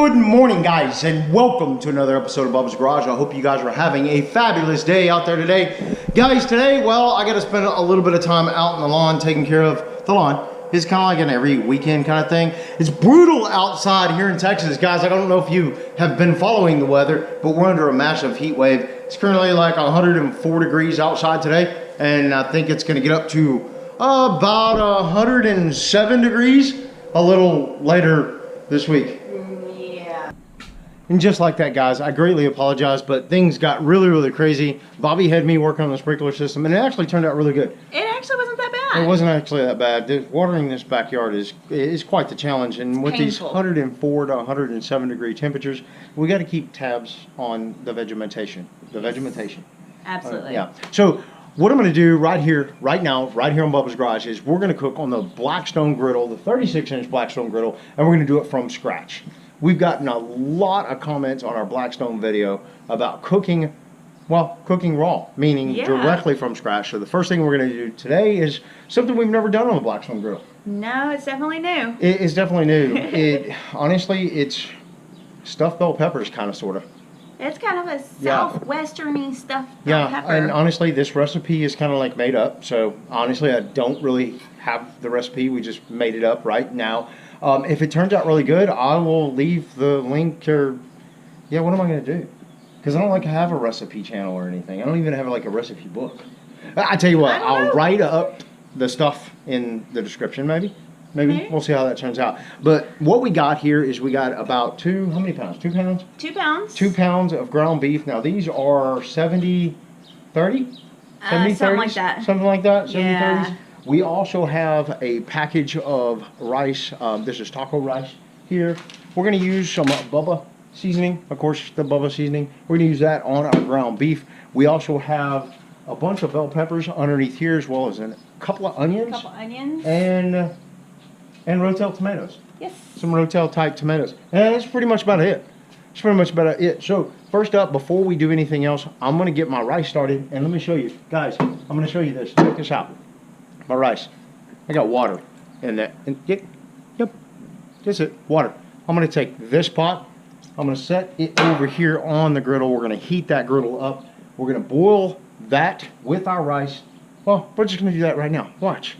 Good morning, guys, and welcome to another episode of Bubba's Garage. I hope you guys are having a fabulous day out there today. Guys, today, well, I got to spend a little bit of time out in the lawn taking care of the lawn. It's kind of like an every weekend kind of thing. It's brutal outside here in Texas, guys. I don't know if you have been following the weather, but we're under a massive heat wave. It's currently like 104 degrees outside today, and I think it's going to get up to about 107 degrees a little later this week. And just like that, guys, I greatly apologize, but things got really crazy. Bobby had me working on the sprinkler system, and it actually turned out really good. It actually wasn't that bad. It wasn't actually that bad. Watering this backyard is quite the challenge, and with these 104 to 107 degree temperatures, we got to keep tabs on the vegetation. Absolutely. Yeah. So what I'm going to do right here, right now, right here on Bubba's Garage is we're going to cook on the Blackstone Griddle, the 36-inch Blackstone Griddle, and we're going to do it from scratch. We've gotten a lot of comments on our Blackstone video about cooking, well, cooking raw, meaning directly from scratch. So the first thing we're going to do today is something we've never done on the Blackstone Griddle. No, it's definitely new. It's definitely new. Honestly, it's stuffed bell peppers, kind of, sort of. It's kind of a southwesterny stuffed bell pepper. And honestly, this recipe is kind of like made up. So honestly, I don't really have the recipe. We just made it up right now. If it turns out really good, I will leave the link or, yeah, what am I going to do? Because I don't like to have a recipe channel or anything. I don't even have like a recipe book. I tell you what, I'll write up the stuff in the description maybe. Maybe. We'll see how that turns out. But what we got here is we got about how many pounds? 2 pounds? 2 pounds. 2 pounds of ground beef. Now these are 70-30? 70-30s? Something like that. Something like that? 70-30s? Yeah. We also have a package of rice. This is taco rice here. We're going to use some Bubba seasoning. Of course, the Bubba seasoning. We're going to use that on our ground beef. We also have a bunch of bell peppers underneath here, as well as a couple of onions. And Rotel tomatoes. Yes. Some Rotel type tomatoes. And that's pretty much about it. That's pretty much about it. So first up, before we do anything else, I'm going to get my rice started. And let me show you. Guys, I'm going to show you this. Check this out. My rice. I got water in that. And yep. That's it. Water. I'm going to take this pot. I'm going to set it over here on the griddle. We're going to heat that griddle up. We're going to boil that with our rice. Well, we're just going to do that right now. Watch.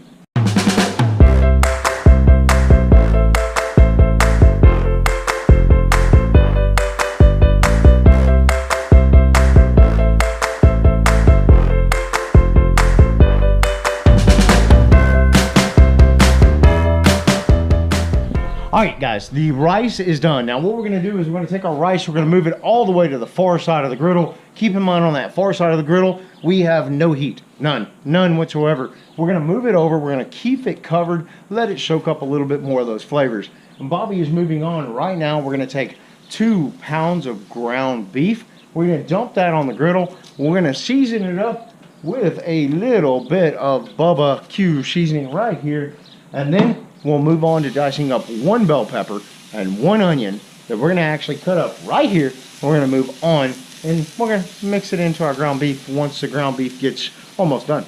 Alright guys, the rice is done. Now what we're going to do is we're going to take our rice, we're going to move it all the way to the far side of the griddle. Keep in mind on that far side of the griddle, we have no heat. None whatsoever. We're going to move it over, we're going to keep it covered, let it soak up a little bit more of those flavors. And Bobby is moving on right now. We're going to take 2 pounds of ground beef. We're going to dump that on the griddle. We're going to season it up with a little bit of Bubba Q seasoning right here. And then we'll move on to dicing up 1 bell pepper and 1 onion that we're going to actually cut up right here. We're going to move on and we're going to mix it into our ground beef once the ground beef gets almost done.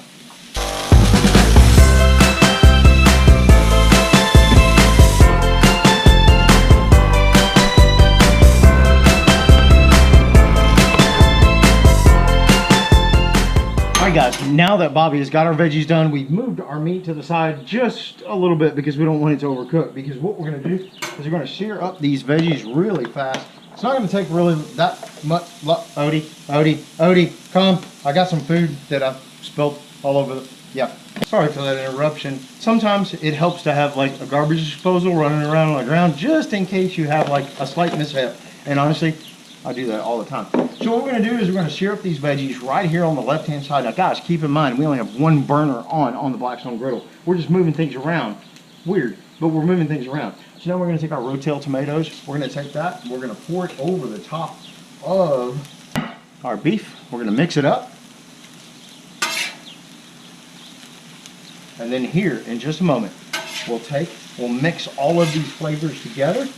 Alright guys, now that Bobby has got our veggies done, we've moved our meat to the side just a little bit because we don't want it to overcook. Because what we're going to do is we're going to sear up these veggies really fast. It's not going to take really that much. Odie, come. I got some food that I spilled all over the... Yeah. Sorry for that interruption. Sometimes it helps to have like a garbage disposal running around on the ground just in case you have like a slight mishap. And honestly, I do that all the time. So what we're going to do is we're going to sear up these veggies right here on the left-hand side. Now, guys, keep in mind, we only have 1 burner on the Blackstone Griddle. We're just moving things around. Weird, but we're moving things around. So now we're going to take our Rotel tomatoes. We're going to take that. We're going to pour it over the top of our beef. We're going to mix it up. And then here, in just a moment, we'll mix all of these flavors together.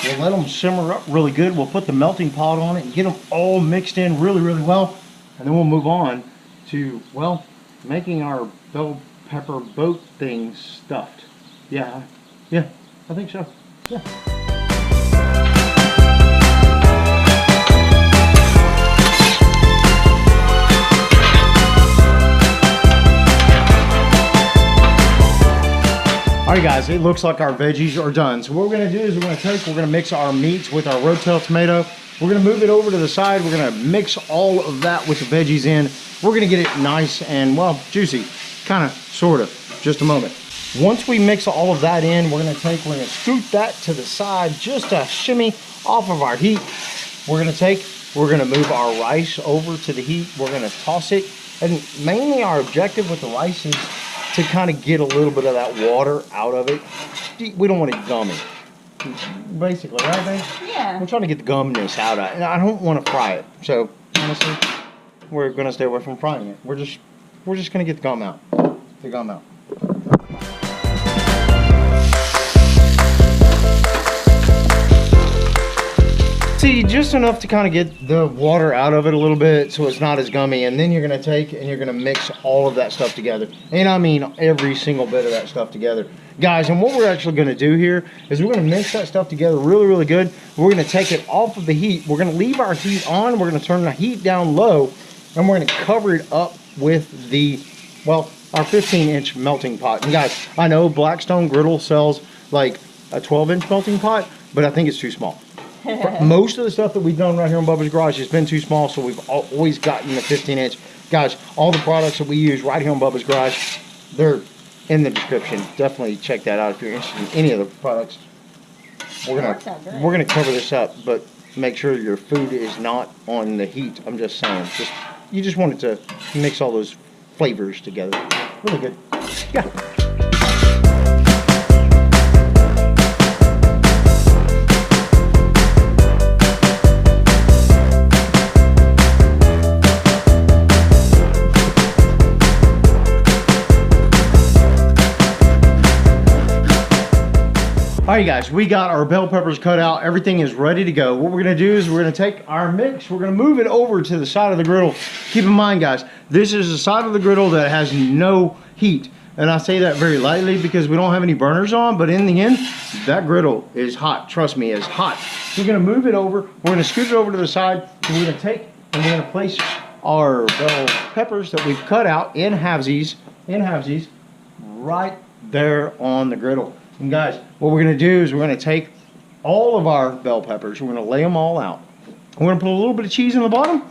We'll let them simmer up really good. We'll put the melting pot on it and get them all mixed in really well. And then we'll move on to, well, making our bell pepper boat thing stuffed. Yeah, I think so. Yeah. All right, guys, it looks like our veggies are done. So what we're gonna do is we're gonna mix our meats with our rotel tomato. We're gonna move it over to the side. We're gonna mix all of that with the veggies in. We're gonna get it nice and, well, juicy, kind of, sort of, just a moment. Once we mix all of that in, we're gonna scoot that to the side, just to shimmy off of our heat. We're gonna move our rice over to the heat. We're gonna toss it. And mainly our objective with the rice is to kind of get a little bit of that water out of it. We don't want it gummy, basically, right, babe? Yeah. We're trying to get the gumminess out of it, and I don't want to fry it. So honestly, we're gonna stay away from frying it. We're just gonna get the gum out. The gum out. See, just enough to kind of get the water out of it a little bit so it's not as gummy, and then you're gonna take and you're gonna mix all of that stuff together. And I mean every single bit of that stuff together. Guys, and what we're actually gonna do here is we're gonna mix that stuff together really, really good. We're gonna take it off of the heat. We're gonna leave our heat on. We're gonna turn the heat down low, and we're gonna cover it up with the, well, our 15-inch melting pot. And guys, I know Blackstone Griddle sells like a 12-inch melting pot, but I think it's too small. Most of the stuff that we've done right here in Bubba's Garage has been too small, so we've always gotten the 15-inch. Guys, all the products that we use right here in Bubba's Garage, they're in the description. Definitely check that out if you're interested in any of the products. We're gonna cover this up, but make sure your food is not on the heat. I'm just saying, you just want it to mix all those flavors together. Really good. Yeah. All right, guys, we got our bell peppers cut out. Everything is ready to go. What we're gonna do is we're gonna take our mix, we're gonna move it over to the side of the griddle. Keep in mind, guys, this is the side of the griddle that has no heat. And I say that very lightly because we don't have any burners on, but in the end, that griddle is hot. Trust me, it's hot. We're gonna move it over, we're gonna scoot it over to the side, and we're gonna take and we're gonna place our bell peppers that we've cut out in halvesies, right there on the griddle. And guys, what we're gonna do is we're gonna take all of our bell peppers, we're gonna lay them all out. We're gonna put a little bit of cheese in the bottom,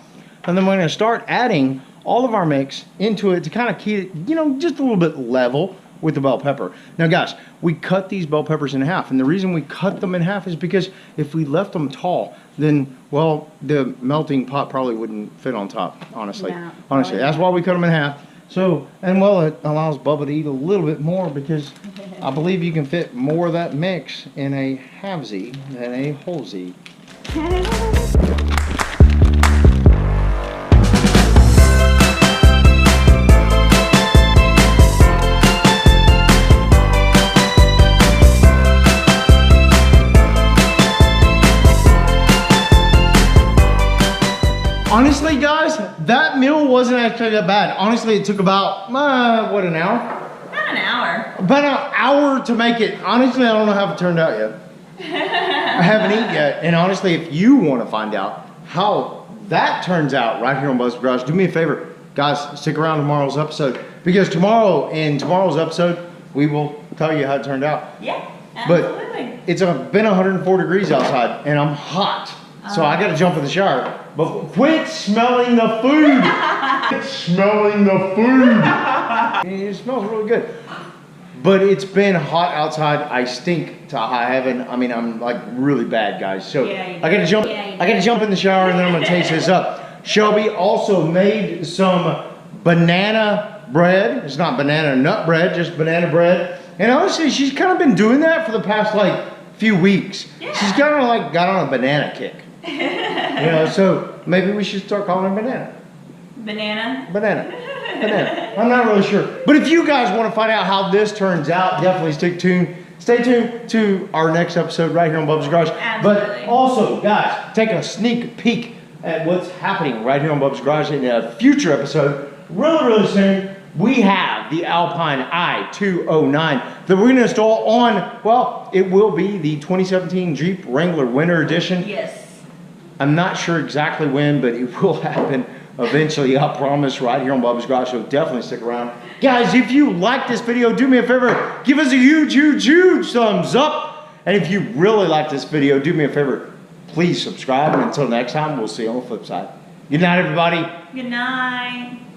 and then we're gonna start adding all of our mix into it to kind of keep it, you know, just a little bit level with the bell pepper. Now guys, we cut these bell peppers in half, and the reason we cut them in half is because if we left them tall, then, well, the melting pot probably wouldn't fit on top, honestly. No, honestly, that's why we cut them in half. So, and well, it allows Bubba to eat a little bit more because I believe you can fit more of that mix in a halvesie than a wholesie. Honestly, guys, that meal wasn't actually that bad. Honestly, it took about, what, an hour? About an hour. About an hour to make it. Honestly, I don't know how it turned out yet. I haven't eaten yet. And honestly, if you want to find out how that turns out right here on Bubbas Garage, do me a favor. Guys, stick around tomorrow's episode. Because tomorrow, in tomorrow's episode, we will tell you how it turned out. Yeah, absolutely. But it's been 104 degrees outside, and I'm hot. So I gotta jump in the shower. But quit smelling the food! Quit smelling the food! It smells really good. But it's been hot outside. I stink to high heaven. I mean, I'm like really bad, guys. So I gotta jump in the shower, and then I'm gonna taste this up. Shelby also made some banana bread. It's not banana nut bread, just banana bread. And honestly, she's kind of been doing that for the past like few weeks. Yeah. She's kind of like got on a banana kick. You know, so maybe we should start calling her Banana. Banana? Banana. Banana. I'm not really sure. But if you guys want to find out how this turns out, definitely stay tuned to our next episode right here on Bubba's Garage. Absolutely. But also, guys, take a sneak peek at what's happening right here on Bubba's Garage in a future episode. Really, really soon, we have the Alpine i209 that we're going to install on, well, it will be the 2017 Jeep Wrangler Winter Edition. Yes. I'm not sure exactly when, but it will happen eventually, I promise, right here on Bubba's Garage, so definitely stick around. Guys, if you like this video, do me a favor, give us a huge, huge, huge thumbs up. And if you really like this video, do me a favor, please subscribe. And until next time, we'll see you on the flip side. Good night, everybody. Good night.